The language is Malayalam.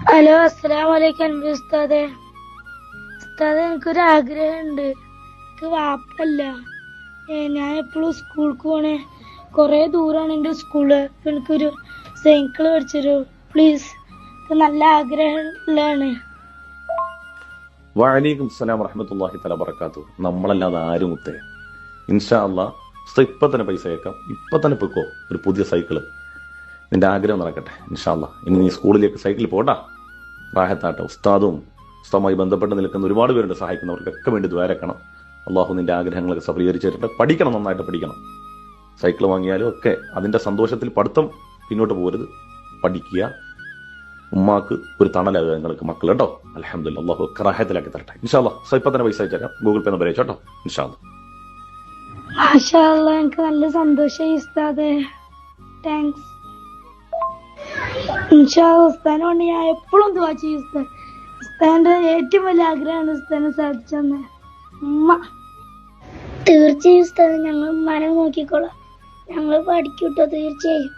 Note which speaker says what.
Speaker 1: ഹലോ, അസ്സലാമു അലൈക്കും ഉസ്താദെ. ഉസ്താദെ, എനിക്കൊരു ആഗ്രഹമുണ്ട്. എനിക്ക് വാപ്പല്ല. ഞാൻ എപ്പോഴും സ്കൂൾക്ക് പോണേ, കൊറേ ദൂരാണ് എന്റെ സ്കൂള്. എനിക്കൊരു സൈക്കിൾ മേടിച്ചൊരു പ്ലീസ്. നല്ല ആഗ്രഹമുള്ളതാണ്.
Speaker 2: വഅലൈക്കും സലാം വറഹ്മത്തുള്ളാഹി തആല ബറകാതുഹു. നമ്മളല്ലാതെ ആരും മുത്തേ. ഇൻഷാ അല്ലാ ഇപ്പൊ തന്നെ പൈസ അയക്കാം. ഇപ്പൊ തന്നെ പൊക്കോ ഒരു പുതിയ സൈക്കിള്. നിന്റെ ആഗ്രഹം നടക്കട്ടെ ഇൻഷാ അല്ലാ. ഇനി നീ സ്കൂളിലേക്ക് സൈക്കിൾ പോട്ടാ, റാഹത്താട്ടെ. ഉസ്താദുമായി ബന്ധപ്പെട്ട് നിൽക്കുന്ന ഒരുപാട് പേരുണ്ട്, സഹായിക്കുന്നവർക്കൊക്കെ വേണ്ടി ദ്വാരക്കണം. അള്ളാഹു നിന്റെ ആഗ്രഹങ്ങളൊക്കെ സഫലീകരിച്ച് തരട്ടെ. പഠിക്കണം, നന്നായിട്ട് പഠിക്കണം. സൈക്കിൾ വാങ്ങിയാലും ഒക്കെ അതിന്റെ സന്തോഷത്തിൽ പഠിത്തം പിന്നോട്ട് പോകരുത്. പഠിക്കുക, ഉമ്മാക്ക് ഒരു തണലാകുക നിങ്ങൾക്ക് മക്കൾ കേട്ടോ. അൽഹംദുലില്ലാ, അള്ളാഹു ഒക്കെ റാഹത്തിലാക്കി തരട്ടെ ഇൻഷാ അല്ലാ. ഇപ്പൊ തന്നെ പൈസ അയച്ചേക്കാം, ഗൂഗിൾ പേ നമ്പർ അയച്ചോട്ടോ ഇൻഷാ അല്ലാ.
Speaker 1: മാഷാ അല്ലാ, എനിക്ക് നല്ല സന്തോഷമായി ഉസ്താദെ. താങ്ക്സ്. ഇൻഷാ അല്ലാ, ഉസ്താദിനെ കൊണ്ട് ഞാൻ എപ്പോഴും ദുആ ചെയ്യും ഉസ്താദ്. ഉസ്താദിന്റെ ഏറ്റവും വലിയ ആഗ്രഹമാണ് ഉസ്താദിനെ സാധിച്ചെന്ന്. ഉമ്മ തീർച്ചയായും ഉസ്താദ്, ഞങ്ങൾ ഉമ്മാനെ നോക്കിക്കോളാം. ഞങ്ങൾ പഠിക്കൂട്ടോ തീർച്ചയായും.